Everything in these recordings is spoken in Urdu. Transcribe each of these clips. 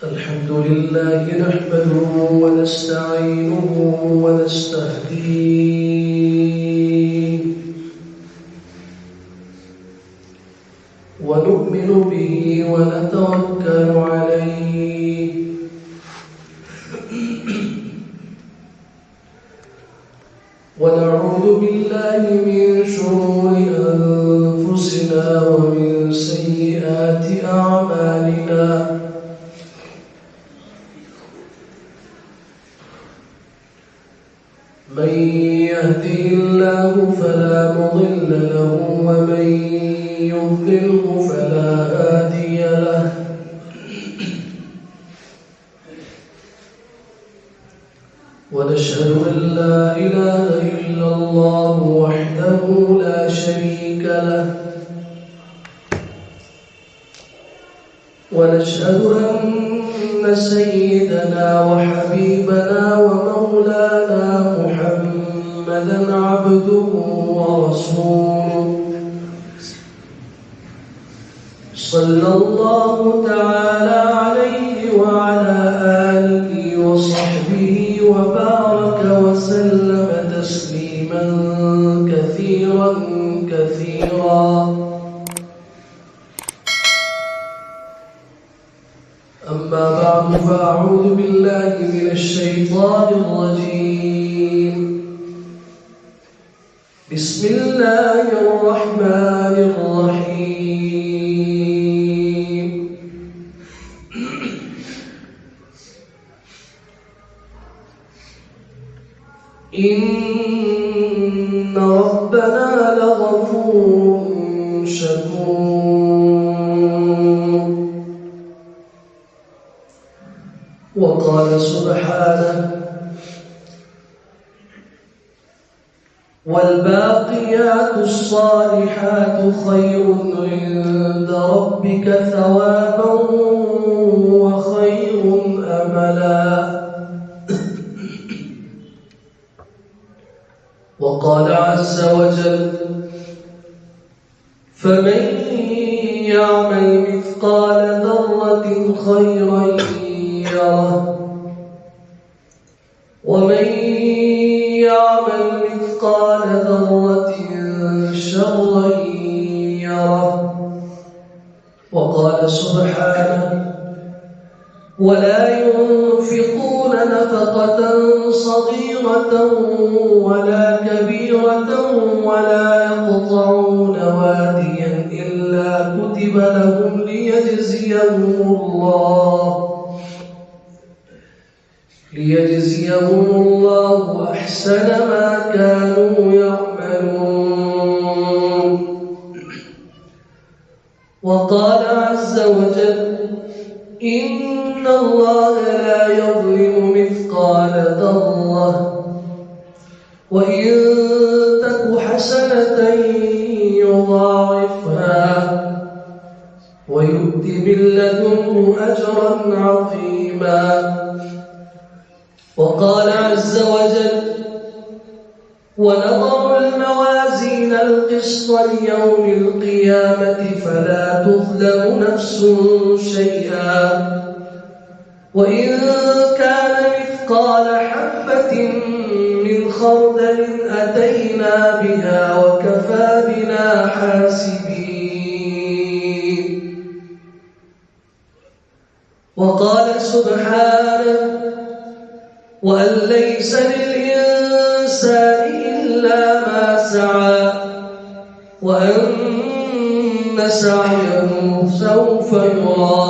الحمد لله نحمده ونستعينه ونستهديه ونؤمن به ونتوكل عليه ونعوذ بالله من شرور أنفسنا ومن سيئات أعمالنا من يهده الله فلا مضل له ومن يضلله فلا هادي له ونشهد أن لا إله إلا الله وحده لا شريك له ونشهد أن سيدنا وحبيبنا ومولانا محمدا عبده ورسوله صلى الله تعالى عليه وعلى آله وصحبه وبارك وسلم تسليما كثيرا كثيرا. أما بعد فأعوذ بالله من الشيطان الرجيم. بسم الله الرحمن الرحيم. إن ربنا لغفور شكور. وقال سبحانه: والباقيات الصالحات خير عند ربك ثوابا وخير أملا. وقال عز وجل: فمن يعمل مثقال ذرة خيرا يره ومن يعمل مثقال ذرة شرا يره. وقال سبحانه: ولا ينفقون نفقة صغيرة ولا كبيرة ولا يقطعون واديا إلا كتب لهم ليجزيهم الله أحسن ما كانوا يعملون. وقال عز وجل: إن الله لا يظلم مثقال ذرة وإن تك حسنة يضاعفها ويؤت من لدنه أجرا عظيما. وقال عز وجل: ونضع الموازين القسط ليوم القيامة فلا تظلم نفس شيئا وإن كان مثقال حبة من خردل أتينا بها وكفى بنا حاسبين. وقال سبحانه: وأن ليس للإنسان إلا ما سعى وأن سعيه سوف يرى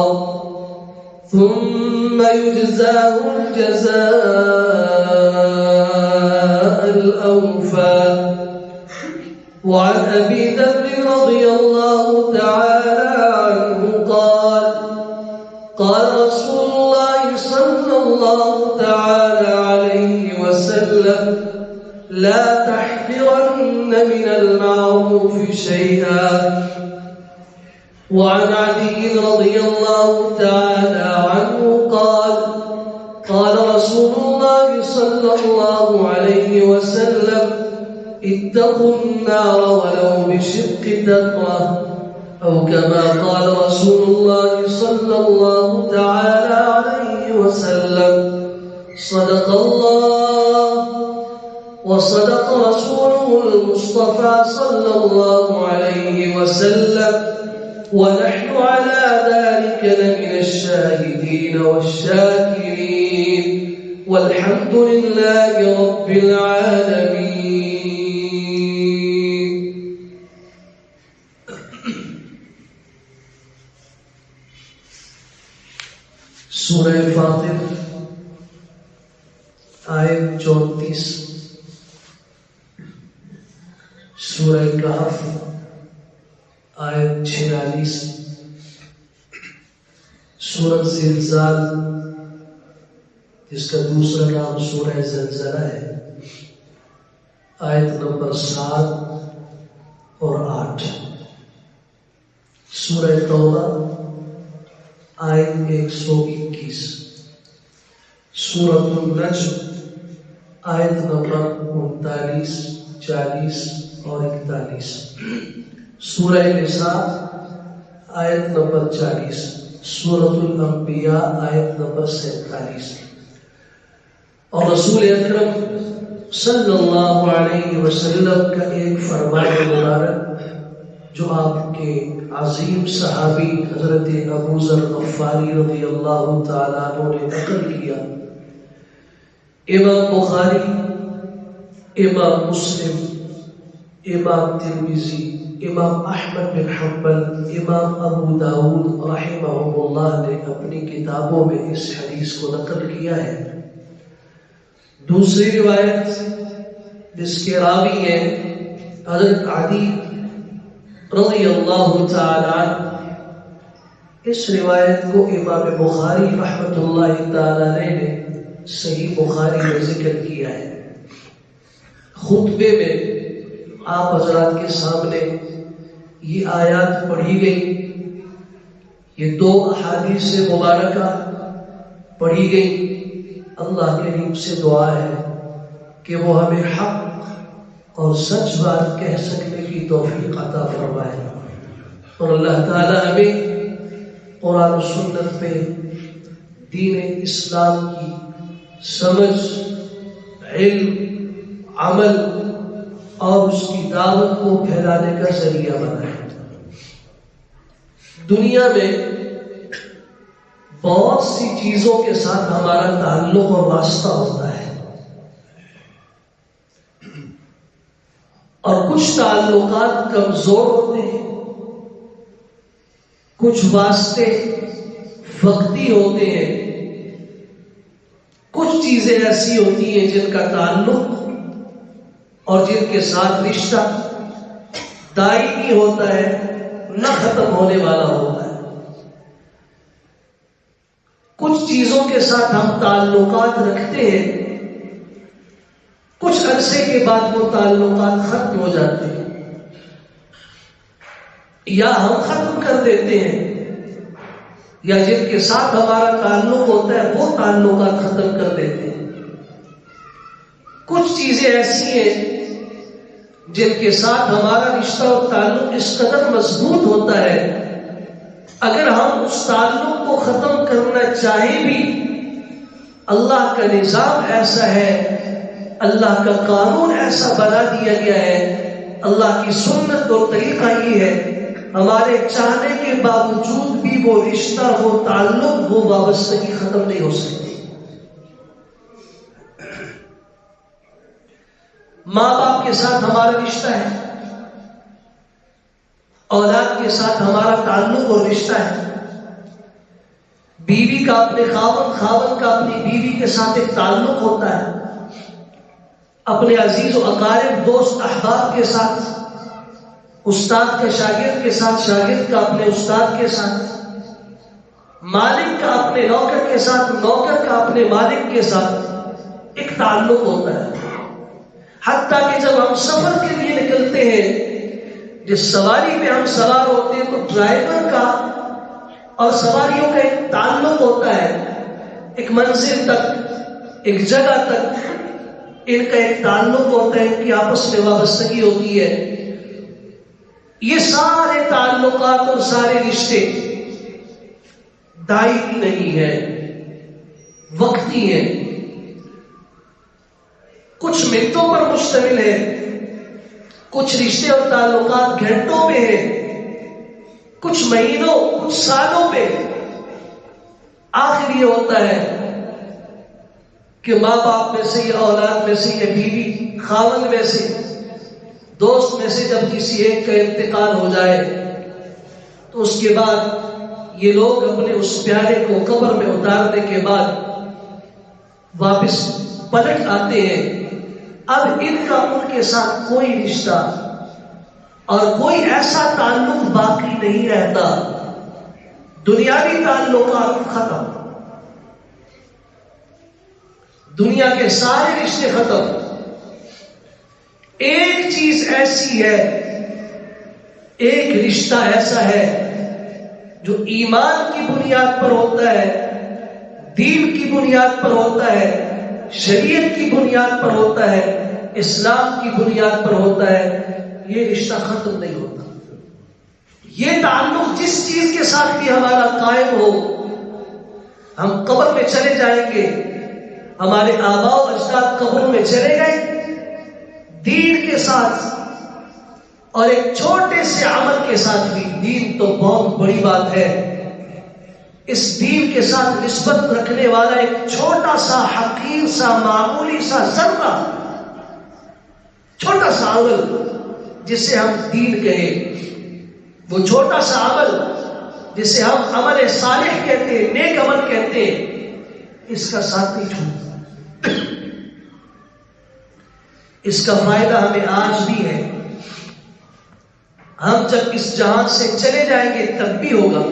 ثم يجزاه الجزاء الأوفى. وعن أبي ذر رضي الله تعالى عنه قال رسول الله صلى الله تعالى عليه وسلم: لا تحقرن من المعروف شيئا. وعن علي رضي الله تعالى عنه قال رسول الله صلى الله عليه وسلم: اتقوا النار ولو بشق تمرة أو كما قال رسول الله صلى الله تعالى عليه وسلم: صدق الله وصدق رسوله المصطفى صلى الله عليه وسلم، ونحن على ذلك لمن الشاهدين والشاكرين، والحمد لله رب العالمين. سورہ فاطر آیت 34، سورہ کہف آیت 46، سورہ زلزال جس کا دوسرا نام سورہ زلزلہ ہے، آیت نمبر 7 اور 8، سورہ توبہ آیت 121، سورۃ النجم آیت نمبر 39، 40 اور 41، سورہ نساء آیت نمبر 40، سورۃ الانبیاء آیت نمبر 47۔ اور رسول اکرم صلی اللہ علیہ وسلم کا ایک فرمان مبارک جو آپ کے عظیم صحابی حضرت ابو ذر غفاری رضی اللہ تعالیٰ عنہ نے نقل کیا، امام بخاری، امام مسلم، امام ترمذی، امام احمد بن حنبل، امام ابو داؤد رحمہم اللہ نے اپنی کتابوں میں اس حدیث کو نقل کیا ہے۔ دوسری روایت جس کے راوی ہیں حضرت عدی رضی اللہ تعالی عنہ، اس روایت کو امام بخاری رحمۃ اللہ تعالی نے صحیح بخاری میں ذکر کیا ہے۔ خطبے میں آپ حضرات کے سامنے یہ آیات پڑھی گئی، یہ دو احادیث مبارکہ پڑھی گئی۔ اللہ کریم سے دعا ہے کہ وہ ہمیں حق اور سچ بات کہہ سکنے کی توفیق عطا فرمائے، اور اللہ تعالی ہمیں قرآن و سنت میں دین اسلام کی سمجھ، علم، عمل اور اس کی دعوت کو پھیلانے کا ذریعہ بنائے۔ دنیا میں بہت سی چیزوں کے ساتھ ہمارا تعلق اور واسطہ ہوتا ہے، اور کچھ تعلقات کمزور ہوتے ہیں، کچھ واسطے وقتی ہوتے ہیں، کچھ چیزیں ایسی ہوتی ہیں جن کا تعلق اور جن کے ساتھ رشتہ دائمی ہوتا ہے، نہ ختم ہونے والا ہوتا ہے۔ کچھ چیزوں کے ساتھ ہم تعلقات رکھتے ہیں، کچھ عرصے کے بعد وہ تعلقات ختم ہو جاتے ہیں، یا ہم ختم کر دیتے ہیں، یا جن کے ساتھ ہمارا تعلق ہوتا ہے وہ تعلقات ختم کر دیتے ہیں۔ کچھ چیزیں ایسی ہیں جن کے ساتھ ہمارا رشتہ اور تعلق اس قدر مضبوط ہوتا ہے، اگر ہم اس تعلق کو ختم کرنا چاہیں بھی، اللہ کا نظام ایسا ہے، اللہ کا قانون ایسا بنا دیا گیا ہے، اللہ کی سنت اور طریقہ یہ ہے، ہمارے چاہنے کے باوجود بھی وہ رشتہ، وہ تعلق، وہ وابستگی ختم نہیں ہو سکتی۔ ماں باپ کے ساتھ ہمارا رشتہ ہے، اولاد کے ساتھ ہمارا تعلق اور رشتہ ہے، بیوی کا اپنے خاوند، خاوند کا اپنی بیوی کے ساتھ ایک تعلق ہوتا ہے، اپنے عزیز و اقارب، دوست احباب کے ساتھ، استاد کا شاگرد کے ساتھ، شاگرد کا اپنے استاد کے ساتھ، مالک کا اپنے نوکر کے ساتھ، نوکر کا اپنے مالک کے ساتھ ایک تعلق ہوتا ہے۔ حتیٰ کہ جب ہم سفر کے لیے نکلتے ہیں، جس سواری پہ ہم سوار ہوتے ہیں تو ڈرائیور کا اور سواریوں کا ایک تعلق ہوتا ہے، ایک منزل تک، ایک جگہ تک ان کا ایک تعلق ہوتا ہے، ان کی آپس میں وابستگی ہوتی ہے۔ یہ سارے تعلقات اور سارے رشتے دائمی نہیں ہیں، وقتی ہیں، کچھ منٹوں پر مشتمل ہے، کچھ رشتے اور تعلقات گھنٹوں میں ہیں، کچھ مہینوں، کچھ سالوں پہ۔ آخر یہ ہوتا ہے کہ ماں باپ میں سے یا اولاد میں سے یا بیوی خاوند میں سے دوست میں سے جب کسی ایک کا انتقال ہو جائے تو اس کے بعد یہ لوگ اپنے اس پیارے کو قبر میں اتارنے کے بعد واپس پلٹ آتے ہیں۔ اب ان کا ان کے ساتھ کوئی رشتہ اور کوئی ایسا تعلق باقی نہیں رہتا، دنیاوی تعلقات ختم، دنیا کے سارے رشتے ختم۔ ایک چیز ایسی ہے، ایک رشتہ ایسا ہے جو ایمان کی بنیاد پر ہوتا ہے، دین کی بنیاد پر ہوتا ہے، شریعت کی بنیاد پر ہوتا ہے، اسلام کی بنیاد پر ہوتا ہے۔ یہ رشتہ ختم نہیں ہوتا۔ یہ تعلق جس چیز کے ساتھ بھی ہمارا قائم ہو، ہم قبر میں چلے جائیں گے، ہمارے آباء و اجداد قبر میں چلے گئے دین کے ساتھ، اور ایک چھوٹے سے عمل کے ساتھ بھی۔ دین تو بہت بڑی بات ہے، اس دین کے ساتھ نسبت رکھنے والا ایک چھوٹا سا حقیر سا معمولی سا ذرہ، چھوٹا سا عمل جسے ہم دین کہیں، وہ چھوٹا سا عمل جسے ہم عمل صالح کہتے ہیں، نیک عمل کہتے ہیں، اس کا ساتھ نہیں چھوڑتا۔ اس کا فائدہ ہمیں آج بھی ہے، ہم جب اس جہان سے چلے جائیں گے تب بھی ہوگا۔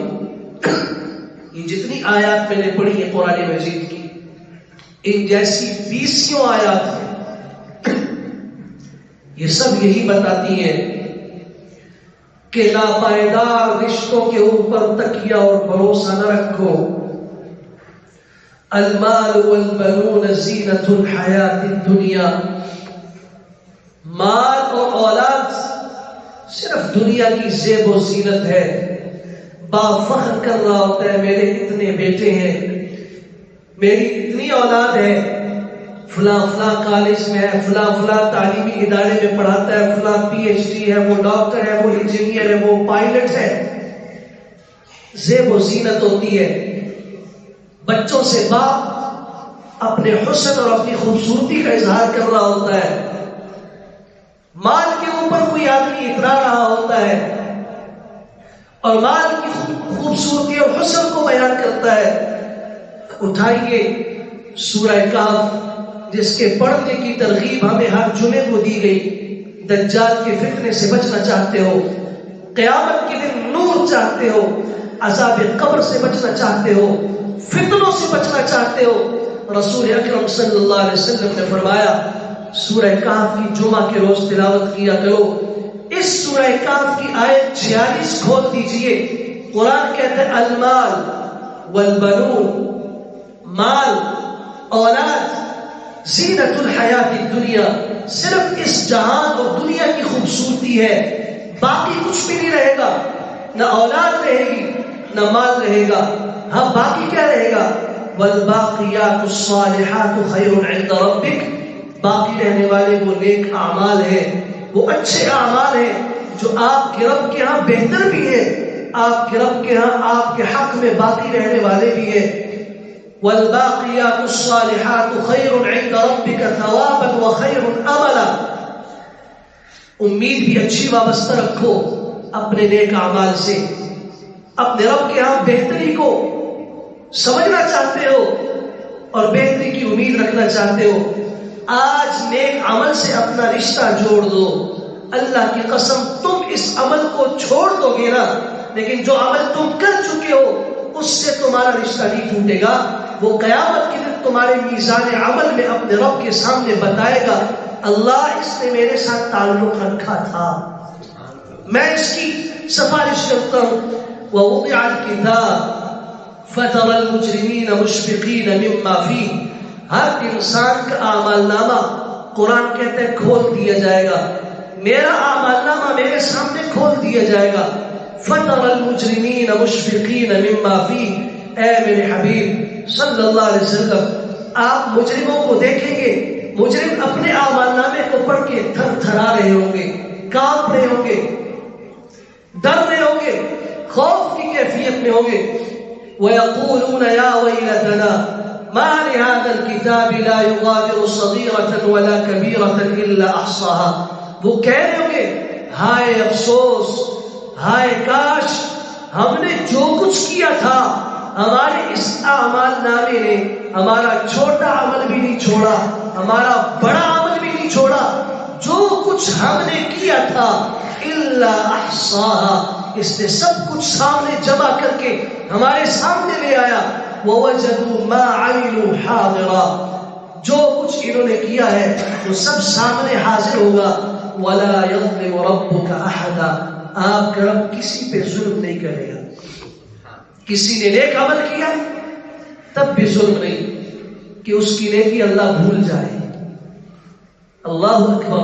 یہ جتنی آیات میں نے پڑھی ہے قرآن مجید کی، ان جیسی 20 آیات ہیں، یہ سب یہی بتاتی ہیں کہ ناپائیدار رشتوں کے اوپر تکیہ اور بھروسہ نہ رکھو۔ المال والبنون زینۃ الحیات الدنیا، مال اور اولاد صرف دنیا کی زیب و زینت ہے۔ باپ فخر کر رہا ہوتا ہے میرے اتنے بیٹے ہیں، میری اتنی اولاد ہے، فلاں فلاں کالج میں ہے، فلاں فلاں تعلیمی ادارے میں پڑھاتا ہے، فلاں PhD ہے، وہ ڈاکٹر ہے، وہ انجینئر ہے، وہ پائلٹ ہے۔ زیب و زینت ہوتی ہے۔ بچوں سے باپ اپنے حسن اور اپنی خوبصورتی کا اظہار کر رہا ہوتا ہے، مال کے اوپر کوئی آدمی اترا رہا ہوتا ہے اور مال کی خوبصورتی اور حسن کو بیان کرتا ہے۔ اٹھائیے سورہ کہف، جس کے پڑھنے کی ترغیب ہمیں ہر جمعے کو دی گئی۔ دجال کے فتنے سے بچنا چاہتے ہو، قیامت کے دن نور چاہتے ہو، عذاب قبر سے بچنا چاہتے ہو، فتنوں سے بچنا چاہتے ہو، رسول اکرم صلی اللہ علیہ وسلم نے فرمایا سورہ کہف کی جمعہ کے روز تلاوت کیا کرو۔ اس سورہ کہف کی آیت 46 کھول دیجئے، قرآن کہتا ہے المال والبنون، مال اولاد زینت الحیات الدنیا، صرف اس جہان اور دنیا کی خوبصورتی ہے، باقی کچھ بھی نہیں رہے گا، نہ اولاد رہے گی نہ مال رہے گا۔ ہاں باقی کیا رہے گا؟ والباقیات الصالحات خیر عند ربک، باقی رہنے والے وہ نیک اعمال ہیں، وہ اچھے اعمال ہیں جو آپ کے رب کے ہاں بہتر بھی ہیں، آپ کے رب کے ہاں آپ کے حق میں باقی رہنے والے بھی ہیں۔ والباقیات الصالحات خیر عند ربک ثوابا وخیر املا، امید بھی اچھی وابستہ رکھو اپنے نیک اعمال سے، اپنے رب کے ہاں بہتری کو سمجھنا چاہتے ہو اور بہتری کی امید رکھنا چاہتے ہو۔ آج نیک عمل سے اپنا رشتہ جوڑ دو، اللہ کی قسم تم اس عمل کو چھوڑ دو گے نا، لیکن جو عمل تم کر چکے ہو اس سے تمہارا رشتہ نہیں ٹوٹے گا۔ وہ قیامت کے دن تمہارے میزان عمل میں اپنے رب کے سامنے بتائے گا اللہ اس نے میرے ساتھ تعلق رکھا تھا، میں اس کی سفارش کرتا ہوں۔ ووضع الکتاب فترى المجرمین مشفقین مما فیہ، ہر انسان کا اعمال نامہ قرآن کہتا ہے کھول دیا جائے گا، میرا اعمال نامہ میرے سامنے کھول دیا دیا جائے گا. فَتَرَى الْمُجْرِمِينَ مُشْفِقِينَ مِمَّا فِيهِ. اے میرے حبیب صلی اللہ علیہ وسلم آپ مجرموں کو دیکھیں گے، مجرم اپنے اعمال نامے کو پڑھ کے تھر تھرا رہے ہوں گے، کانپ رہے ہوں گے، ڈر رہے ہوں گے، خوف کی کیفیت میں ہوں گے. وَيَقُولُونَ يَا وَيْلَتَنَا مَا لِهَذَا الْكِتَابِ لَا يُغَادِرُ صَغِيرَةً وَلَا كَبِيرَةً إِلَّا أَحْصَاهَا. وہ کہہ رہے ہوں گے ہائے افسوس، ہائے کاش ہم نے جو کچھ کیا تھا ہمارے اس اعمال نامے نے ہمارا چھوٹا عمل بھی نہیں چھوڑا، ہمارا بڑا عمل بھی نہیں چھوڑا، جو کچھ ہم نے کیا تھا الا احصاها، اس نے سب کچھ سامنے جمع کر کے ہمارے سامنے لے آیا. ووجدوا ما عملوا حاضرا، جو کچھ انہوں نے کیا ہے وہ سب سامنے حاضر ہوگا. ولا يظلم ربك احدا، آپ کا رب کسی پہ ظلم نہیں کرے گا. کسی نے نیک عمل کیا تب بھی ظلم نہیں کہ اس کی نیکی اللہ بھول جائے. اللہ اکبر.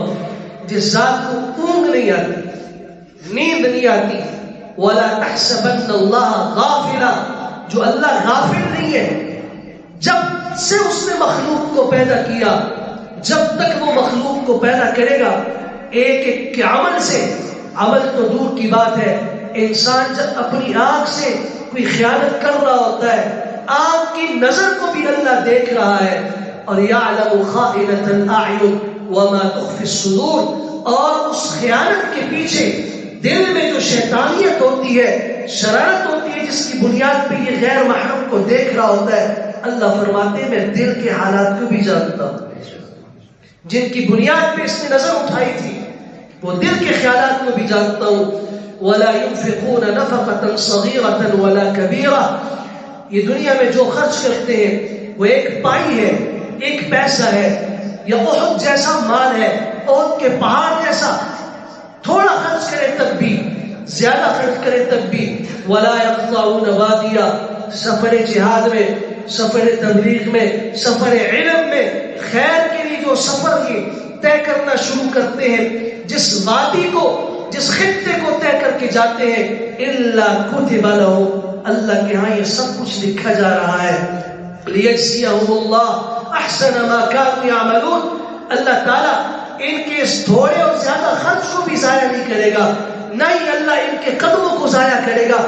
جس ذات کو اونگ نہیں آتی، نیند نہیں آتی. ولا تحسبن اللہ غافلا، جو اللہ غافل نہیں ہے. جب سے اس نے مخلوق کو پیدا کیا، جب تک وہ مخلوق کو پیدا کرے گا ایک ایک کے عمل سے، عمل تو دور کی بات ہے، انسان جب اپنی آنکھ سے کوئی خیانت کر رہا ہوتا ہے، آنکھ کی نظر کو بھی اللہ دیکھ رہا ہے. اور یعلم خائنۃ الاعین وما تخفی الصدور، اور اس خیانت کے پیچھے دل میں جو شیطانیت ہوتی ہے، شرارت ہوتی ہے، جس کی بنیاد پہ یہ غیر محرم کو دیکھ رہا ہوتا ہے، اللہ فرماتے ہیں میں دل کے حالات کو بھی جانتا ہوں. جن کی بنیاد پہ اس نے نظر اٹھائی تھی وہ دل کے خیالات کو بھی جانتا ہوں. ولا ينفقون نفقة صغيرة ولا كبيرة، یہ دنیا میں جو خرچ کرتے ہیں وہ ایک پائی ہے، ایک پیسہ ہے، یا احد جیسا مال ہے، احد کے پہاڑ جیسا. تھوڑا خرچ کرے تب بھی، زیادہ خرچ کرے تب بھی. ولا يقطعون وادیا، سفر جہاد میں، سفر تبلیغ میں، سفر علم میں، خیر کے لیے جو سفر یہ طے کرنا شروع کرتے ہیں، جس وادی کو، جس خطے کو طے کر کے جاتے ہیں، الا کتب لهم، اللہ کے ہاں یہ سب کچھ لکھا جا رہا ہے. لیجزیہم اللہ احسن ما كانوا يعملون، اللہ تعالیٰ ان کے اس تھوڑے اور زیادہ خرچ کو بھی ضائع نہیں کرے گا، نہ ہی اللہ ان کے قدموں کو ضائع کرے گا.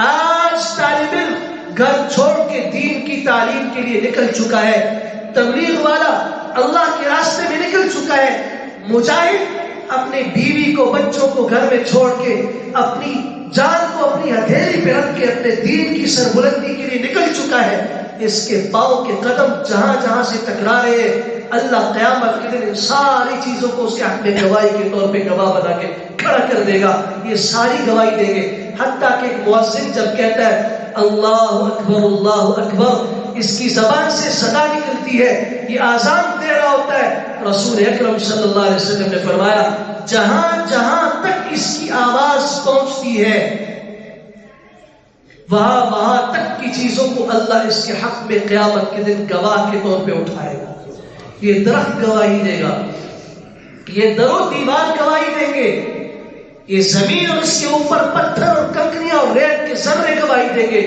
آج طالب علم گھر چھوڑ کے دین کی تعلیم کے لیے نکل چکا ہے، تبلیغ والا اللہ کے راستے میں نکل چکا ہے، مجاہد اپنے بیوی کو، بچوں کو گھر میں چھوڑ کے، اپنی جان کو اپنی ہتھیلی پہ رکھ کے اپنے دین کی سربلندی کے لیے نکل چکا ہے. اس کے پاؤں کے قدم جہاں جہاں سے ٹکرا رہے ہیں، اللہ قیامت کے دن ان ساری چیزوں کو اس کے حق میں گواہی کے طور پہ گواہ بنا کے کھڑا کر دے گا. یہ ساری گواہی دیں گے، حتیٰ کہ ایک مؤذن جب کہتا ہے اللہ اکبر اللہ اکبر، اس کی زبان سے صدا نکلتی ہے، یہ آزان دے رہا ہوتا ہے. رسول اکرم صلی اللہ علیہ وسلم نے فرمایا جہاں جہاں تک اس کی آواز پہنچتی ہے وہاں وہاں تک کی چیزوں کو اللہ اس کے حق میں قیامت کے دن گواہ کے طور پہ اٹھائے گا. یہ درخت گواہی دے گا، یہ در و دیوار گواہی دیں گے، یہ زمین اور اس کے اوپر پتھر اور کنکریاں اور ریت کے ذرے گواہی دیں گے.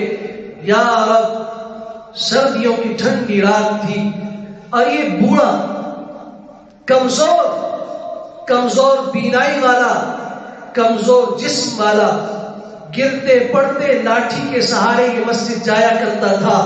یا رب، سردیوں کی ٹھنڈی رات تھی اور یہ بوڑھا کمزور بینائی والا، کمزور جسم والا، گرتے پڑتے لاٹھی کے سہارے یہ مسجد جایا کرتا تھا.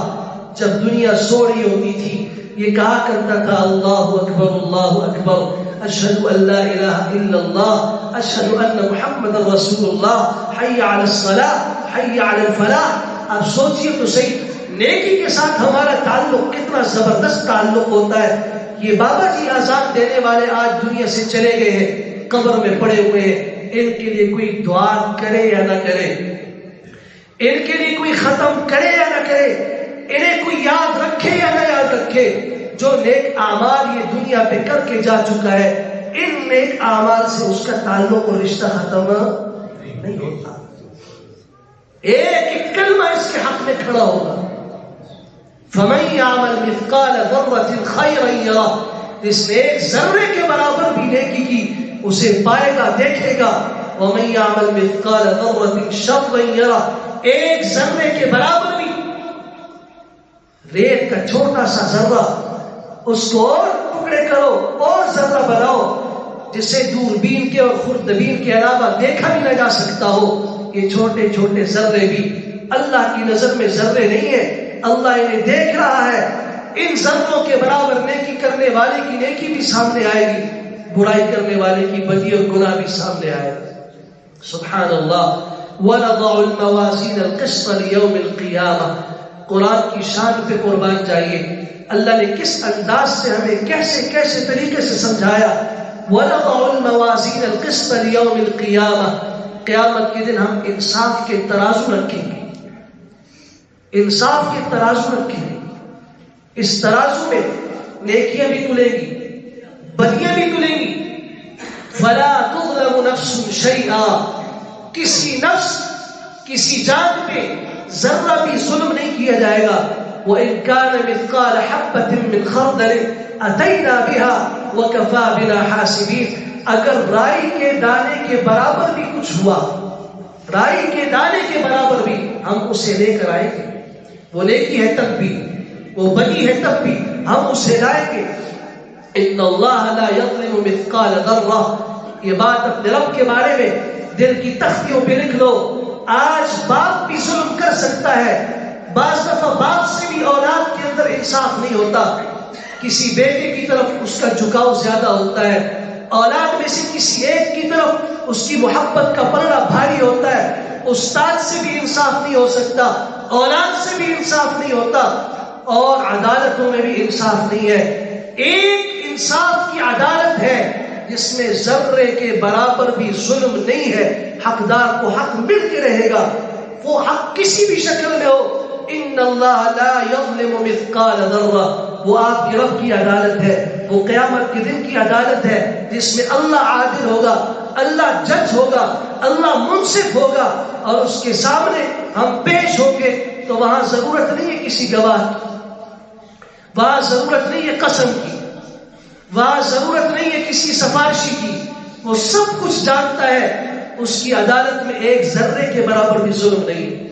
جب دنیا سو رہی ہوتی تھی یہ کہا کرتا تھا اللہ اکبر اللہ اکبر، اشہد ان لا الہ الا اللہ، اشہد ان محمد رسول اللہ، حی علی الصلاۃ حی علی الفلاح. آپ سوچئے تو صحیح، نیکی کے ساتھ ہمارا تعلق کتنا زبردست تعلق ہوتا ہے. یہ بابا جی آزاد دینے والے آج دنیا سے چلے گئے ہیں، قبر میں پڑے ہوئے ہیں. ان کے لیے کوئی دعا کرے یا نہ کرے، ان کے لیے کوئی ختم کرے یا نہ کرے، انہیں کوئی یاد رکھے یا نہ یاد رکھے، جو نیک اعمال یہ دنیا پہ کر کے جا چکا ہے، ان نیک اعمال سے اس کا تعلق اور رشتہ ختم نہیں ہوتا. ایک ایک کلمہ اس کے حق میں کھڑا ہوگا. فَمَن يَعْمَلْ مِثْقَالَ ذَرَّةٍ خَيْرًا يَرَهُ، جس نے ایک ذرے کے برابر بھی نیکی کی اسے پائے گا، دیکھے گا. وَمَن يَعْمَلْ مِثْقَالَ ذَرَّةٍ شَرًّا يَرَهُ، ایک ذرے کے برابر بھی، ریت کا چھوٹا سا ذرہ، اس کو اور ٹکڑے کرو اور ذرہ بناؤ جسے دوربین کے اور خوردبین کے علاوہ دیکھا بھی نہ جا سکتا ہو، یہ چھوٹے چھوٹے ذرے بھی اللہ کی نظر میں ذرے نہیں ہیں، اللہ انہیں دیکھ رہا ہے۔ ان ذروں کے برابر نیکی کرنے والے کی نیکی بھی سامنے آئے گی، برائی کرنے والے کی بدی اور گناہ بھی سامنے آئے گا۔ سبحان اللہ۔ وَنَضَعُ الْمَوَازِينَ الْقِسْطَ لِيَوْمِ الْقِيَامَةِ، قرآن کی شان پہ قربان جائیے، اللہ نے کس انداز سے ہمیں کیسے کیسے طریقے سے سمجھایا۔ وَنَضَعُ الْمَوَازِينَ الْقِسْطَ لِيَوْمِ الْقِيَامَةِ، قیامت کے دن ہم انصاف کے ترازو رکھیں گے، انصاف کے ترازو رکھیں گے۔ اس ترازو میں نیکیاں بھی تلیں گی، بدیاں بھی تلیں گی۔ فَلَا تُظْلَمُ نَفْسٌ شَيْئًا، کسی نفس کسی جان پہ ذرہ بھی ظلم نہیں کیا جائے گا۔ وَإِن كَانَ مِثْقَالَ حَبَّةٍ مِّنْ خَرْدَلٍ أَتَيْنَا بِهَا وَكَفَى بِنَا حَاسِبِينَ، اگر رائی کے دانے کے برابر بھی کچھ ہوا، رائی کے دانے کے برابر بھی ہم اسے لے کر آئیں گے، وہ نیکی ہے تب بھی، وہ بدی ہے تب بھی ہم اسے لائیں گے۔ ان اللہ لا یظلم مثقال ذرہ، یہ بات اپنے رب کے بارے میں دل کی تختیوں پہ لکھ لو۔ آج باپ بھی ظلم کر سکتا ہے، بعض دفعہ باپ سے بھی اولاد کے اندر انصاف نہیں ہوتا، کسی بیٹے کی طرف اس کا جھکاؤ زیادہ ہوتا ہے، اولاد میں سے کسی ایک کی طرف اس کی محبت کا پلڑا بھاری ہوتا ہے۔ استاد سے بھی انصاف نہیں ہو سکتا، اولاد سے بھی انصاف نہیں ہوتا، اور عدالتوں میں بھی انصاف نہیں ہے۔ ایک انصاف کی عدالت ہے جس میں ذرے کے برابر بھی ظلم نہیں ہے، حقدار کو حق مل کے رہے گا، وہ حق کسی بھی شکل میں ہو۔ ان اللہ لا یظلم مثقال ذرہ، وہ آپ کے رب کی عدالت ہے، وہ قیامت کے دن کی عدالت ہے جس میں اللہ عادل ہوگا، اللہ جج ہوگا، اللہ منصف ہوگا، اور اس کے سامنے ہم پیش ہوں گے تو وہاں ضرورت نہیں ہے کسی گواہ کی، وہاں ضرورت نہیں ہے قسم کی، وہاں ضرورت نہیں ہے کسی سفارشی کی، وہ سب کچھ جانتا ہے، اس کی عدالت میں ایک ذرے کے برابر بھی ظلم نہیں۔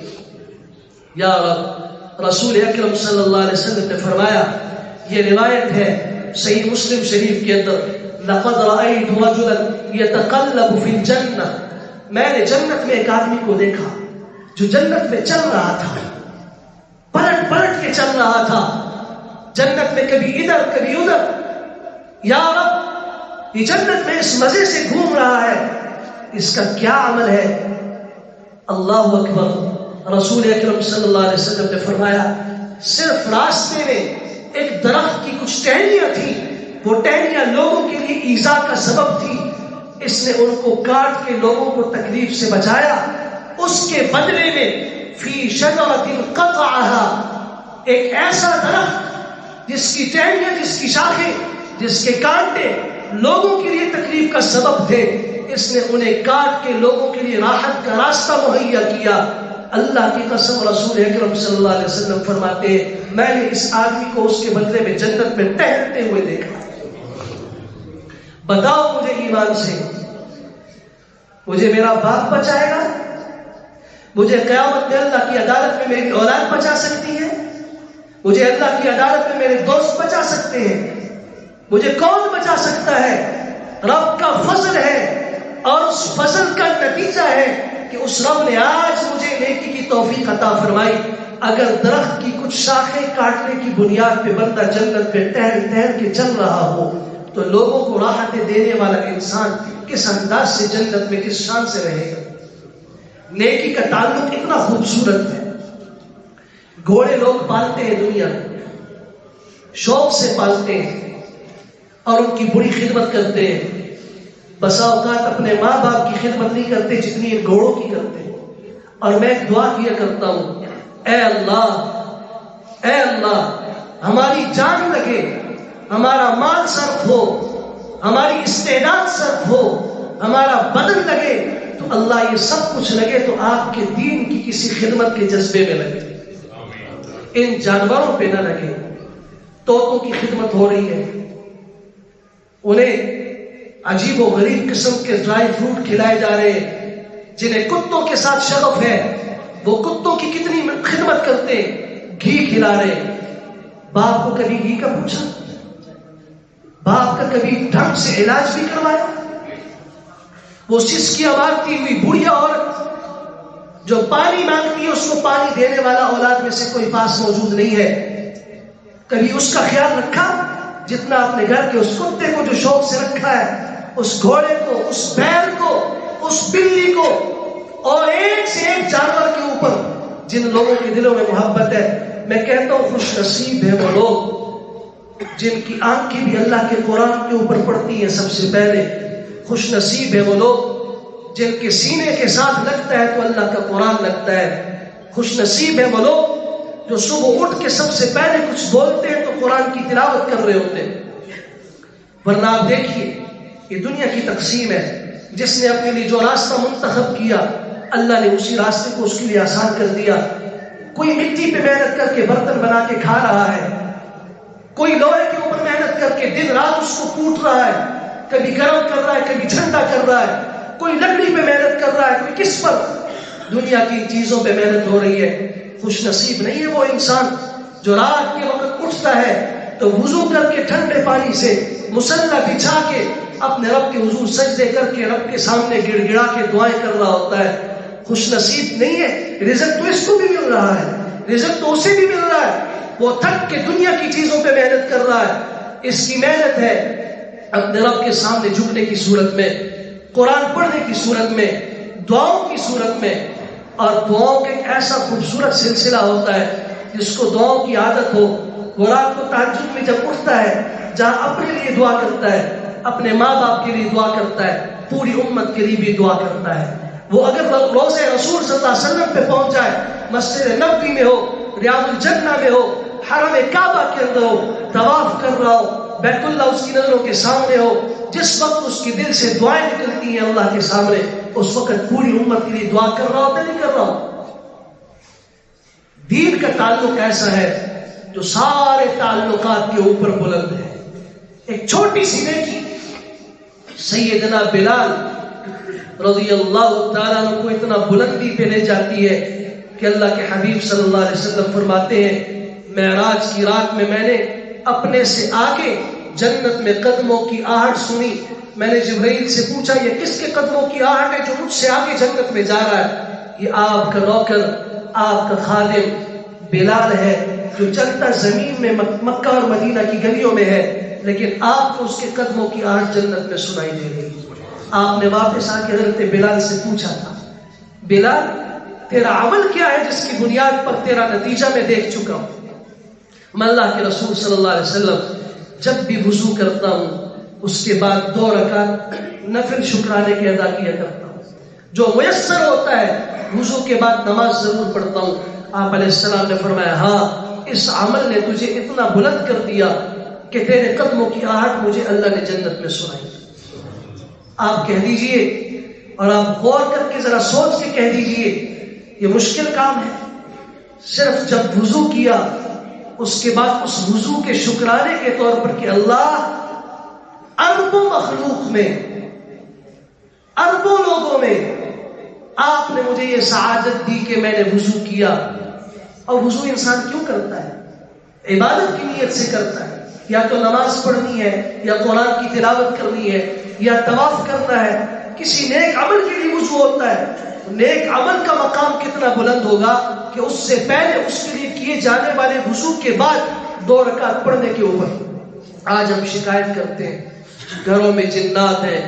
یا رب، رسول اکرم صلی اللہ علیہ وسلم نے فرمایا، یہ روایت ہے صحیح مسلم شریف کے اندر، لقد رأيت رجلا يتقلب في الجنة، میں نے جنت میں ایک آدمی کو دیکھا جو جنت میں چل رہا تھا، پلٹ پلٹ کے چل رہا تھا جنت میں، کبھی ادھر کبھی ادھر۔ یا رب، یہ جنت میں اس مزے سے گھوم رہا ہے، اس کا کیا عمل ہے؟ اللہ اکبر۔ رسول اکرم صلی اللہ علیہ وسلم نے فرمایا، صرف راستے میں ایک درخت کی کچھ ٹہنیاں تھیں، وہ ٹہنیاں لوگوں کے لیے ایذا کا سبب تھی، اس نے ان کو کاٹ کے لوگوں کو تکلیف سے بچایا، اس کے بدلے میں فی شجرۃ قطعها، ایک ایسا درخت جس کی ٹہنیاں، جس کی شاخیں، جس کے کانٹے لوگوں کے لیے تکلیف کا سبب تھے، اس نے انہیں کاٹ کے لوگوں کے لیے راحت کا راستہ مہیا کیا۔ اللہ کی قسم، رسول اکرم صلی اللہ علیہ وسلم فرماتے ہیں، میں نے اس آدمی کو اس کے بدلے میں جنت میں ٹہلتے ہوئے دیکھا۔ بتاؤ مجھے ایمان سے، مجھے میرا باپ بچائے گا؟ مجھے قیامت میں اللہ کی عدالت میں میری اولاد بچا سکتی ہے؟ مجھے اللہ کی عدالت میں میرے دوست بچا سکتے ہیں؟ مجھے کون بچا سکتا ہے؟ رب کا فضل ہے، اور اس فضل کا نتیجہ ہے کہ اس رب نے آج مجھے نیکی کی توفیق عطا فرمائی۔ اگر درخت کی کچھ شاخیں کاٹنے کی بنیاد پہ بندہ جنت پہ ٹہل ٹہل کے چل رہا ہو، تو لوگوں کو راحتیں دینے والا انسان کس انداز سے جنت میں کس شان سے رہے گا؟ نیکی کا تعلق اتنا خوبصورت ہے۔ گھوڑے لوگ پالتے ہیں دنیا میں، شوق سے پالتے ہیں اور ان کی بڑی خدمت کرتے ہیں، بسا اوقات اپنے ماں باپ کی خدمت نہیں کرتے جتنی ان گھوڑوں کی کرتے ہیں۔ اور میں ایک دعا کیا کرتا ہوں، اے اللہ، اے اللہ، ہماری جان لگے، ہمارا مال صرف ہو، ہماری استعداد صرف ہو، ہمارا بدن لگے، تو اللہ یہ سب کچھ لگے تو آپ کے دین کی کسی خدمت کے جذبے میں لگے، ان جانوروں پہ نہ لگے۔ طوطوں کی خدمت ہو رہی ہے، انہیں عجیب و غریب قسم کے ڈرائی فروٹ کھلائے جا رہے ہیں، جنہیں کتوں کے ساتھ شغف ہے، وہ کتوں کی کتنی خدمت کرتے ہیں، گھی کھلا رہے. باپ کو کبھی گھی کا پوچھا؟ باپ کا کبھی ڈھنگ سے علاج بھی کروایا؟ وہ سسکیاں مارتی ہوئی بڑھیا عورت جو پانی مانگتی ہے، اس کو پانی دینے والا اولاد میں سے کوئی پاس موجود نہیں ہے، کبھی اس کا خیال رکھا جتنا اپنے گھر کے اس کتے کو جو شوق سے رکھا ہے، اس گھوڑے کو، اس بیل کو، اس بلی کو، اور ایک سے ایک جانور کے اوپر جن لوگوں کے دلوں میں محبت ہے. میں کہتا ہوں خوش نصیب ہے وہ لوگ جن کی آنکھیں بھی اللہ کے قرآن کے اوپر پڑتی ہیں سب سے پہلے. خوش نصیب ہے وہ لوگ جن کے سینے کے ساتھ لگتا ہے تو اللہ کا قرآن لگتا ہے. خوش نصیب ہے وہ لوگ جو صبح اٹھ کے سب سے پہلے کچھ بولتے ہیں تو قرآن کی تلاوت کر رہے ہوتے ہیں. ورنہ آپ دیکھیے یہ دنیا کی تقسیم ہے، جس نے اپنے لیے جو راستہ منتخب کیا اللہ نے اسی راستے کو اس کے لیے آسان کر دیا. کوئی مٹی پہ محنت کر کے برتن بنا کے کھا رہا ہے، کوئی لوہے کے اوپر محنت کر کے دن رات اس کو کوٹ رہا ہے، کبھی گرم کر رہا ہے، کبھی ٹھنڈا کر رہا ہے، کوئی لکڑی پہ محنت کر رہا ہے، کوئی کس پر. دنیا کی چیزوں پہ محنت ہو رہی ہے. خوش نصیب نہیں ہے وہ انسان جو رات کے وقت اٹھتا ہے تو وضو کر کے ٹھنڈے پانی سے مصلی بچھا کے اپنے رب کے حضور سجدے کر کے رب کے سامنے گڑ گڑا کے دعائیں کر رہا ہوتا ہے. خوش نصیب نہیں ہے. رزق تو اس کو بھی مل رہا ہے، رزق تو اسے بھی مل رہا ہے، وہ تھک کے دنیا کی چیزوں پہ محنت کر رہا ہے. اس کی محنت ہے اپنے رب کے سامنے جھکنے کی صورت میں، قرآن پڑھنے کی صورت میں، دعاؤں کی صورت میں. اور دعاؤں کا ایک ایسا خوبصورت سلسلہ ہوتا ہے جس کو دعاؤں کی عادت ہو، وہ رات کو تہجد میں جب اٹھتا ہے جہاں اپنے لیے دعا کرتا ہے، اپنے ماں باپ کے لیے دعا کرتا ہے، پوری امت کے لیے بھی دعا کرتا ہے. وہ اگر روضہ رسول صلی اللہ علیہ وسلم پہ پہنچ جائے، مسجد نبوی میں ہو، ریاض الجنہ میں ہو، حرم کعبہ کے اندر ہو، طواف کر رہا ہو، بیت اللہ اس کی نظروں کے سامنے ہو، جس وقت اس کے دل سے دعائیں نکلتی ہیں اللہ کے سامنے، اس وقت پوری امت کے لیے دعا کر رہا ہوتا نہیں کر رہا ہو. دین کا تعلق ایسا ہے جو سارے تعلقات کے اوپر بلند ہے. ایک چھوٹی سی نیکی سیدنا بلال رضی اللہ تعالیٰ عنہ کو اتنا بلندی پہ لے جاتی ہے کہ اللہ کے حبیب صلی اللہ علیہ وسلم فرماتے ہیں معراج کی رات میں نے اپنے سے آگے جنت میں قدموں کی آہٹ سنی. میں نے جبرائیل سے پوچھا یہ کس کے قدموں کی آہٹ ہے جو مجھ سے آگے جنت میں جا رہا ہے؟ یہ آپ کا نوکر، آپ کا خادم بلال ہے جو چلتا زمین میں مکہ اور مدینہ کی گلیوں میں ہے، لیکن آپ کو اس کے قدموں کی آہٹ جنت میں سنائی دے رہی. آپ نے واپس آ کے حضرت بلال سے پوچھا تھا بلال تیرا عمل کیا ہے جس کی بنیاد پر تیرا نتیجہ میں دیکھ چکا ہوں. میں اللہ کے رسول صلی اللہ علیہ وسلم جب بھی وضو کرتا ہوں اس کے بعد 2 رکعت نفل شکرانے کے ادا کیا کرتا ہوں. جو میسر ہوتا ہے وضو کے بعد نماز ضرور پڑھتا ہوں. آپ علیہ السلام نے فرمایا ہاں اس عمل نے تجھے اتنا بلند کر دیا کہ تیرے قدموں کی آہٹ مجھے اللہ نے جنت میں سنائی. آپ کہہ دیجئے اور آپ غور کر کے ذرا سوچ کے کہہ دیجئے یہ مشکل کام ہے. صرف جب وضو کیا اس کے بعد اس وضو کے شکرانے کے طور پر کہ اللہ اربوں مخلوق میں، اربوں لوگوں میں آپ نے مجھے یہ سعادت دی کہ میں نے وضو کیا. اور وضو انسان کیوں کرتا ہے؟ عبادت کی نیت سے کرتا ہے. یا تو نماز پڑھنی ہے، یا قرآن کی تلاوت کرنی ہے، یا طواف کرنا ہے. کسی نیک عمل کے لیے وضو ہوتا ہے. نیک عمل کا مقام کتنا بلند ہوگا کہ اس سے پہلے اس کے لیے کیے جانے والے وضو کے بعد 2 رکعت پڑھنے کے اوپر. آج ہم شکایت کرتے ہیں گھروں میں جنات ہیں،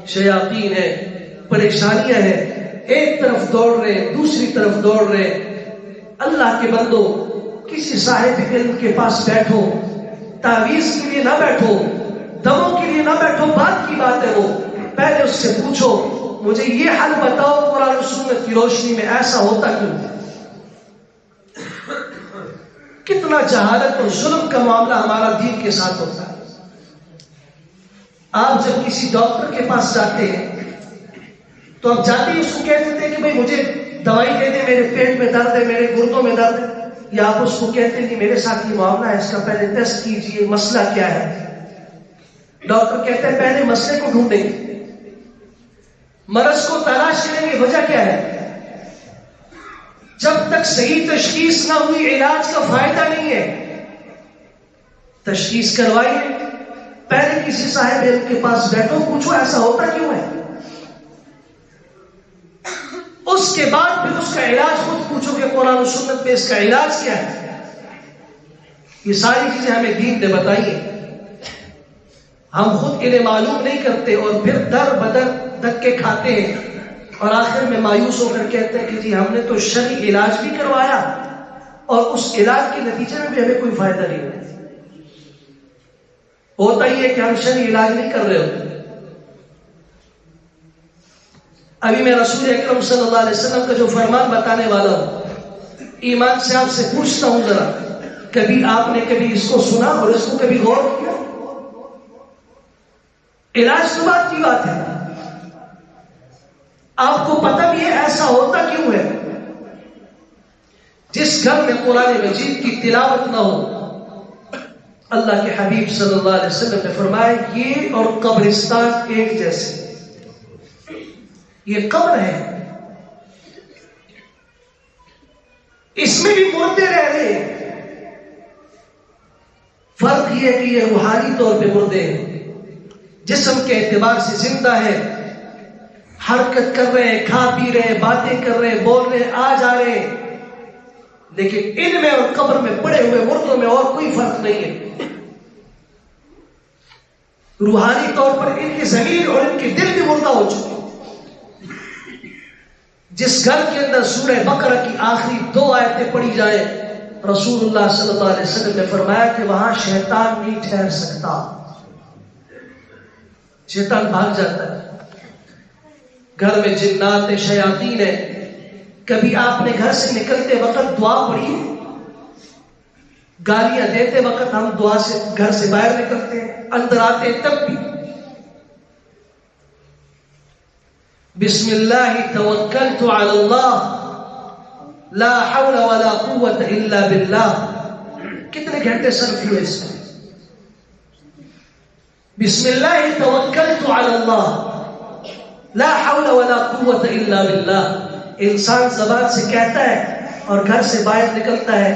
شیاطین ہیں، پریشانیاں ہیں، ایک طرف دوڑ رہے دوسری طرف دوڑ رہے. اللہ کے بندو کسی صاحب علم کے پاس بیٹھو، تعویذ کے لیے نہ بیٹھو، دموں کے لیے نہ بیٹھو. بات کی بات ہے وہ پہلے اس سے پوچھو مجھے یہ حل بتاؤ قرآن و سنت کی روشنی میں ایسا ہوتا کیوں؟ کتنا جہالت اور ظلم کا معاملہ ہمارا دین کے ساتھ ہوتا ہے. آپ جب کسی ڈاکٹر کے پاس جاتے ہیں تو آپ جاتے ہی اس کو کہتے تھے کہ بھائی مجھے دوائی دے دیں، میرے پیٹ میں درد ہے، میرے گردوں میں درد ہے. یا آپ اس کو کہتے ہیں کہ میرے ساتھ یہ معاملہ ہے، اس کا پہلے ٹیسٹ کیجئے، مسئلہ کیا ہے. ڈاکٹر کہتے ہیں پہلے مسئلے کو ڈھونڈیں. مرض کو تلاش کریں گے، وجہ کیا ہے؟ جب تک صحیح تشخیص نہ ہوئی علاج کا فائدہ نہیں ہے۔ تشخیص کروائیے، پہلے کسی صاحب علم کے پاس بیٹھو، پوچھو ایسا ہوتا کیوں ہے، اس کے بعد پھر اس کا علاج خود پوچھو کہ قرآن و سنت میں اس کا علاج کیا ہے۔ یہ ساری چیزیں ہمیں دین نے بتائی ہیں، ہم خود انہیں معلوم نہیں کرتے اور پھر در بدر دھکے کھاتے ہیں اور آخر میں مایوس ہو کر کہتے ہیں کہ جی ہم نے تو شرعی علاج بھی کروایا اور اس علاج کے نتیجے میں بھی ہمیں کوئی فائدہ نہیں ہوا۔ ہوتا ہی ہے کہ ہم شرعی علاج نہیں کر رہے ہوتے۔ ابھی میں رسول اکرم صلی اللہ علیہ وسلم کا جو فرمان بتانے والا ہوں، ایمان سے آپ سے پوچھتا ہوں ذرا، کبھی آپ نے کبھی اس کو سنا اور اس کو کبھی غور کیا؟ علاج تو بات کی بات ہے، آپ کو پتہ بھی ہے ایسا ہوتا کیوں ہے؟ جس گھر میں قرآن مجید کی تلاوت نہ ہو، اللہ کے حبیب صلی اللہ علیہ وسلم نے فرمایا یہ اور قبرستان ایک جیسے، یہ قبر ہے، اس میں بھی مردے رہ رہے ہیں، فرق یہ ہے کہ یہ روحانی طور پہ مردے ہیں، جسم کے اعتبار سے زندہ ہے، حرکت کر رہے ہیں، کھا پی رہے ہیں، باتیں کر رہے ہیں، بول رہے ہیں، آ جا رہے ہیں، لیکن ان میں اور قبر میں پڑے ہوئے مردوں میں اور کوئی فرق نہیں ہے۔ روحانی طور پر ان کی ضمیر اور ان کے دل بھی مردہ ہو چکے۔ جس گھر کے اندر سورہ بقرہ کی آخری 2 آیتیں پڑھی جائیں، رسول اللہ صلی اللہ علیہ وسلم نے فرمایا کہ وہاں شیطان نہیں ٹھہر سکتا، شیطان بھاگ جاتا ہے۔ گھر میں جنات شیاطین ہے، کبھی آپ نے گھر سے نکلتے وقت دعا پڑھی؟ گالیاں دیتے وقت ہم دعا سے گھر سے باہر نکلتے ہیں، اندر آتے تب بھی بسم اللہ توکلت علی اللہ لا حول ولا قوت الا باللہ، کتنے گھنٹے صرف ہوئے اس میں؟ بسم اللہ توکلت علی اللہ لا حول ولا قوت الا باللہ، انسان زبان سے کہتا ہے اور گھر سے باہر نکلتا ہے۔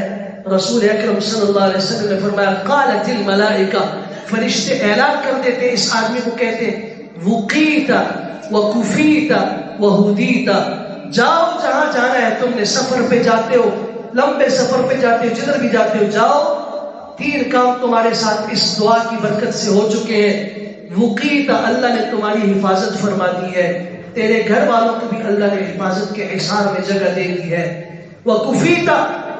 رسول اکرم صلی اللہ علیہ وسلم نے فرمایا قالت الملائکہ، فرشتے اعلان کر دیتے اس آدمی کو، کہتے وقیت وکفیت وہدیت، جاؤ جہاں جانا ہے، تم نے سفر پہ جاتے ہو، لمبے سفر پہ جاتے ہو، جدھر بھی جاتے ہو جاؤ، 3 کام تمہارے ساتھ اس دعا کی برکت سے ہو چکے ہیں۔ وقیت، اللہ نے تمہاری حفاظت فرما دی ہے، تیرے گھر والوں کو بھی اللہ نے حفاظت کے احسار میں جگہ دے دی ہے۔ وکفیت،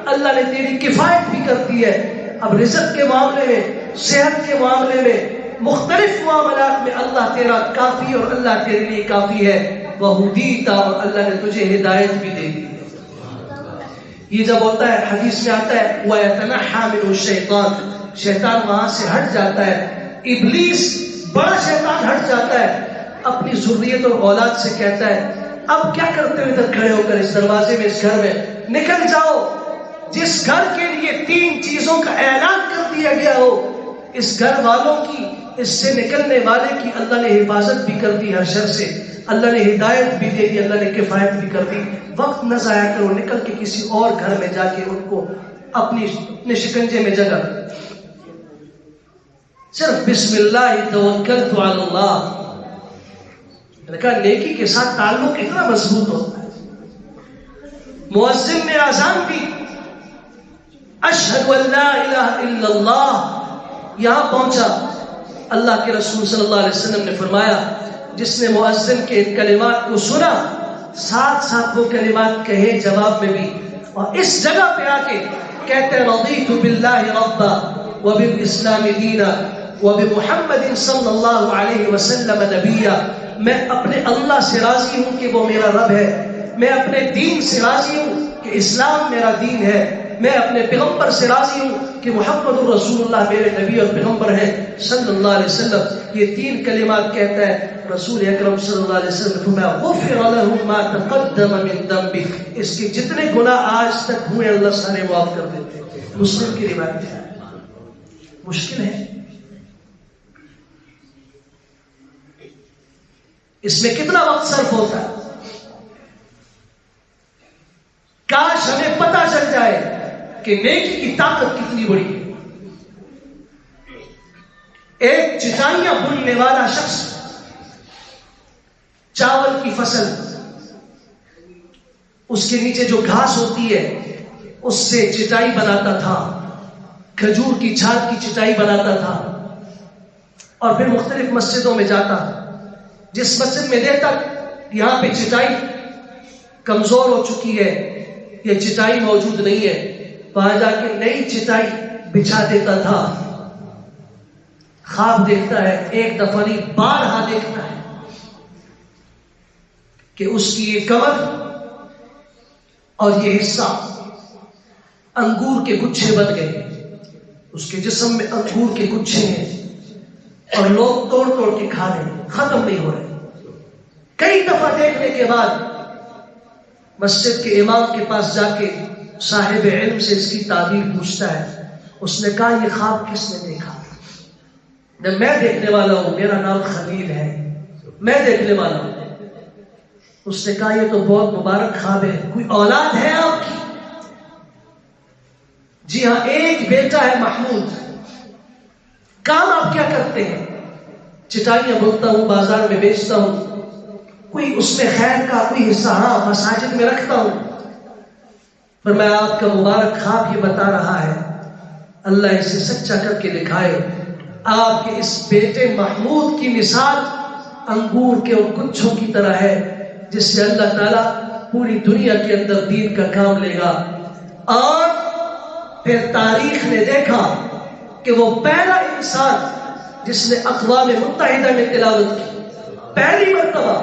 اللہ نے تیری کفایت بھی کر دی ہے، اب رزق کے معاملے میں، صحت کے معاملے میں، مختلف معاملات میں اللہ تیرا کافی اور اللہ تیرے لیے کافی ہے۔ وہدیت، اور اللہ نے تجھے ہدایت بھی دے دی ہے۔ یہ جب ہوتا ہے، حدیث میں آتا ہے وَيَتَنَحَّى مِنْهُ الشَّيْطَانُ، شیطان وہاں سے ہٹ جاتا ہے، ابلیس بڑا شیطان ہٹ جاتا ہے، اپنی ذریت اور اولاد سے کہتا ہے اب کیا کرتے ہو ادھر کھڑے ہو کر اس دروازے میں، اس گھر میں نکل جاؤ، جس گھر کے لیے 3 چیزوں کا اعلان کر دیا گیا ہو، اس گھر والوں کی، اس سے نکلنے والے کی اللہ نے حفاظت بھی کر دی ہر شر سے، اللہ نے ہدایت بھی دے دی، اللہ نے کفایت بھی کر دی۔ وقت نہ ضائع کرو، نکل کے کسی اور گھر میں جا کے ان کو اپنے شکنجے میں جگہ، صرف بسم اللہ توکلت علی اللہ۔ میں نے کہا نیکی کے ساتھ تعلق اتنا مضبوط ہوتا ہے۔ مؤذن نے اذان دی، اشہد ان لا الہ الا اللہ، یہاں پہنچا، اللہ کے رسول صلی اللہ علیہ وسلم نے فرمایا جس نے مؤذن کے کلمات کو سنا، ساتھ ساتھ وہ کلمات کہے جواب میں بھی، اور اس جگہ پہ آ کے کہتے رضیت باللہ ربا وبالاسلام دینا وبمحمد صلی اللہ علیہ وسلم نبیا، میں اپنے اللہ سے راضی ہوں کہ وہ میرا رب ہے، میں اپنے دین سے راضی ہوں کہ اسلام میرا دین ہے، میں اپنے پیغمبر سے راضی ہوں کہ محمد رسول اللہ میرے نبی اور پیغمبر ہیں صلی اللہ علیہ وسلم۔ یہ 3 کلمات کہتا ہے رسول اکرم صلی اللہ علیہ وسلم نے فرمایا غفر له ما تقدم من ذنبه، اس کے جتنے گناہ آج تک ہوئے اللہ سارے معاف کر دیتے ہیں۔ مسلم کی روایت ہے۔ مشکل ہے، اس میں کتنا وقت صرف ہوتا ہے. کاش ہمیں پتہ چل جائے کہ نیکی کی طاقت کتنی بڑی ہے. ایک چٹائیاں بننے والا شخص چاول کی فصل، اس کے نیچے جو گھاس ہوتی ہے اس سے چٹائی بناتا تھا، کھجور کی چھال کی چٹائی بناتا تھا، اور پھر مختلف مسجدوں میں جاتا. جس مسجد میں دیکھتا یہاں پہ چٹائی کمزور ہو چکی ہے، یہ چٹائی موجود نہیں ہے، وہاں جا کے نئی چٹائی بچھا دیتا تھا. خواب دیکھتا ہے، ایک دفعہ نہیں بارہا دیکھتا ہے کہ اس کی یہ کمر اور یہ حصہ انگور کے گچھے بن گئے. اس کے جسم میں انگور کے گچھے ہیں اور لوگ توڑ توڑ کے کھا رہے ہیں، ختم نہیں ہو رہے. کئی دفعہ دیکھنے کے بعد مسجد کے امام کے پاس جا کے صاحب علم سے اس کی تعبیر پوچھتا ہے. اس نے کہا یہ خواب کس نے دیکھا؟ میں دیکھنے والا ہوں، میرا نام خلیل ہے، میں دیکھنے والا ہوں. اس نے کہا یہ تو بہت مبارک خواب ہے، کوئی اولاد ہے آپ کی؟ جی ہاں، ایک بیٹا ہے محمود. کام آپ کیا کرتے ہیں؟ چٹائیاں بنتا ہوں، بازار میں بیچتا ہوں، کوئی اس میں خیر کا کوئی حصہ ہاں مساجد میں رکھتا ہوں. پر میں آپ کا مبارک خواب یہ بتا رہا ہے، اللہ اسے سچا کر کے دکھائے. آپ کے اس بیٹے محمود کی مثال انگور کے اور گچھوں کی طرح ہے، جس سے اللہ تعالیٰ پوری دنیا کے اندر دین کا کام لے گا. اور پھر تاریخ نے دیکھا کہ وہ پہلا انسان جس نے اقوام متحدہ میں تلاوت کی، پہلی مرتبہ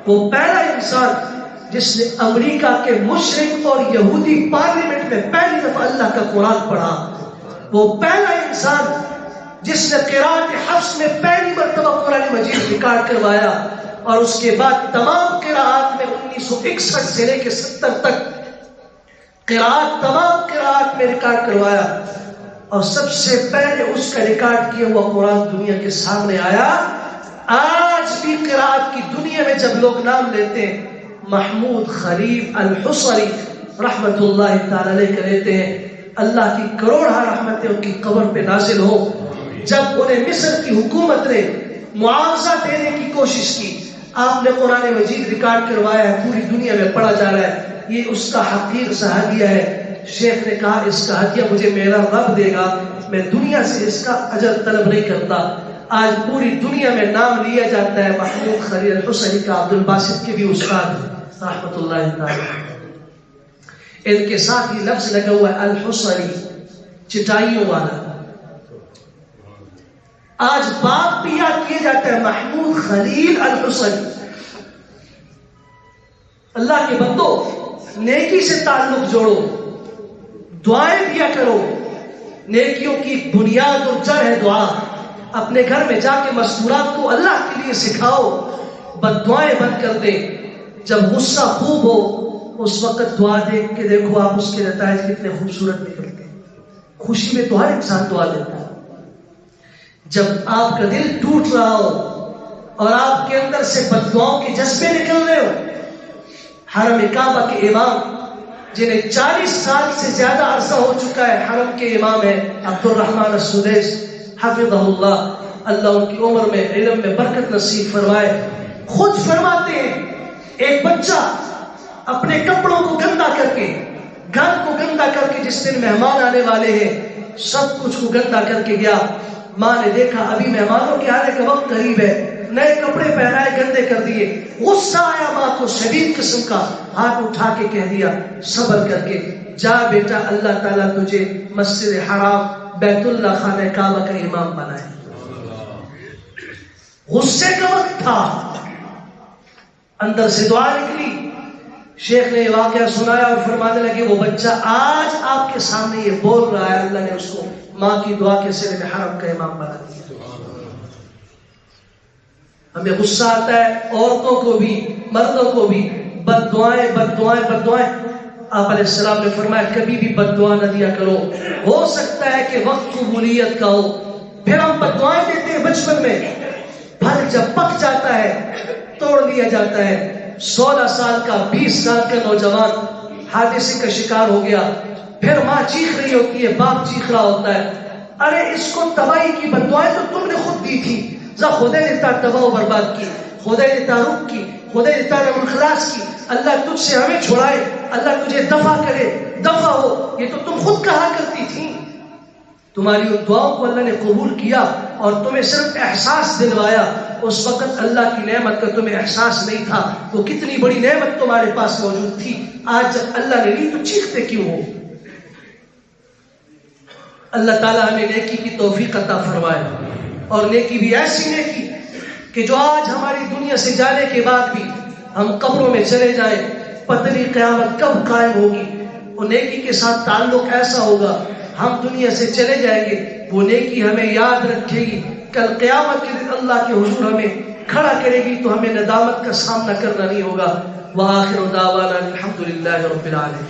وہ پہلا انسان جس نے امریکہ کے مشرق اور یہودی پارلیمنٹ میں پہلی دفعہ اللہ کا قرآن پڑھا، وہ پہلا انسان جس نے قراءت حفص میں پہلی مرتبہ قرآن مجید ریکارڈ کروایا، اور اس کے بعد تمام قراءات میں 1961 سے لے کے 70 تک قراءات تمام قراءات میں ریکارڈ کروایا. اور سب سے پہلے اس کا ریکارڈ کیا ہوا قرآن دنیا کے سامنے آیا. آج بھی قراءت کی دنیا میں جب لوگ نام لیتے ہیں محمود خلیل الحصری رحمت اللہ تعالی علیہ کا لیتے ہیں، اللہ کی کروڑہ رحمتیں ان کی قبر پہ نازل ہو. جب انہیں مصر کی حکومت نے معاوضہ دینے کی کوشش کی، آپ نے قرآن مجید ریکارڈ کروایا ہے، پوری دنیا میں پڑھا جا رہا ہے، یہ اس کا حقیق سا ہدیہ ہے. شیخ نے کہا اس کا ہدیہ مجھے میرا رب دے گا، میں دنیا سے اس کا اجر طلب نہیں کرتا. آج پوری دنیا میں نام لیا جاتا ہے محمود خلیل الحصری کا. عبد الباسط کے بھی استاد رحمت اللہ تعالی، ان کے ساتھ ہی لفظ لگا ہوا ہے الحصری، چٹائیوں والا. آج باپ بھی یاد کیا جاتا ہے محمود خلیل الحصری. اللہ کے بندو، نیکی سے تعلق جوڑو، دعائیں دیا کرو. نیکیوں کی بنیاد اور جڑ ہے دعا. اپنے گھر میں جا کے مستورات کو اللہ کے لیے سکھاؤ، بد دعائیں بند کر دیں. جب غصہ خوب ہو اس وقت دعا دیکھ کے دیکھو آپ اس کے نتائج کتنے خوبصورت نکلتے ہیں. خوشی میں تو ہر انسان دعا دیتا ہے. جب آپ کا دل ٹوٹ رہا ہو اور آپ کے اندر سے بد دعاؤں کے جذبے نکل رہے ہو، حرم کعبہ کے امام جنہیں 40 سال سے زیادہ عرصہ ہو چکا ہے، حرم کے امام ہیں عبد الرحمن السدیس حفظہ اللہ، اللہ ان کی عمر میں علم میں برکت نصیب فرمائے. خود فرماتے ہیں ایک بچہ اپنے کپڑوں کو گندا کر کے، گھر کو گندا کر کے، جس دن مہمان آنے والے ہیں سب کچھ کو گندا کر کے گیا. ماں نے دیکھا ابھی مہمانوں کے آنے کا وقت قریب ہے، نئے کپڑے پہنائے گندے کر دیے. غصہ آیا ماں کو شدید قسم کا، ہاتھ اٹھا کے کہہ دیا صبر کر کے جا بیٹا، اللہ تعالیٰ تجھے مسجد حرام بیت اللہ خانہ کعبہ کا امام بنائے. غصے کا وقت تھا، اندر سے دعا نکلی. شیخ نے یہ واقعہ سنایا اور فرمانے لگے وہ بچہ آج آپ کے سامنے یہ بول رہا ہے اللہ نے اس کو ماں کی دعا کے سرے میں حرم کا امام بنا دیا. ہمیں غصہ آتا ہے عورتوں کو بھی مردوں کو بھی، بد دعائیں بد دعائیں بد دعائیں. آپ علیہ السلام نے فرمایا کبھی بھی بد دعا نہ دیا کرو، ہو سکتا ہے کہ وقت قبولیت کا ہو. پھر ہم بد دعائیں دیتے ہیں بچپن میں، پھل جب پک جاتا ہے توڑ لیا جاتا ہے. 16 سال کا 20 سال کا نوجوان حادثے کا شکار ہو گیا. پھر ماں چیخ رہی ہوتی ہے، باپ چیخ رہا ہوتا ہے، ارے اس کو تباہی کی بددعائیں تو تم نے خود دی تھی. خدا نے تباہ و برباد کی، خدا نے رک کی، خدا نے اخلاص کی. اللہ تجھ سے ہمیں چھڑائے، اللہ تجھے دفع کرے، دفع ہو. یہ تو تم خود کہا کرتی تھی. تمہاری ان دعاؤں کو اللہ نے قبول کیا اور تمہیں صرف احساس دلوایا. اس وقت اللہ کی نعمت کا تمہیں احساس نہیں تھا. وہ کتنی بڑی نعمت تمہارے پاس موجود تھی. آج جب اللہ نے لی تو چیختے کیوں ہو؟ اللہ تعالیٰ ہمیں نیکی کی توفیق عطا فرمائے، اور نیکی بھی ایسی نیکی کہ جو آج ہماری دنیا سے جانے کے بعد بھی ہم قبروں میں چلے جائیں، پتہ نہیں قیامت کب قائم ہوگی. وہ نیکی کے ساتھ تعلق ایسا ہوگا، ہم دنیا سے چلے جائیں گے، وہ نیکی ہمیں یاد رکھے گی. کل قیامت کے دن اللہ کے حضور ہمیں کھڑا کرے گی تو ہمیں ندامت کا سامنا کرنا نہیں ہوگا. وآخر دعوانا الحمد للہ رب العالمین.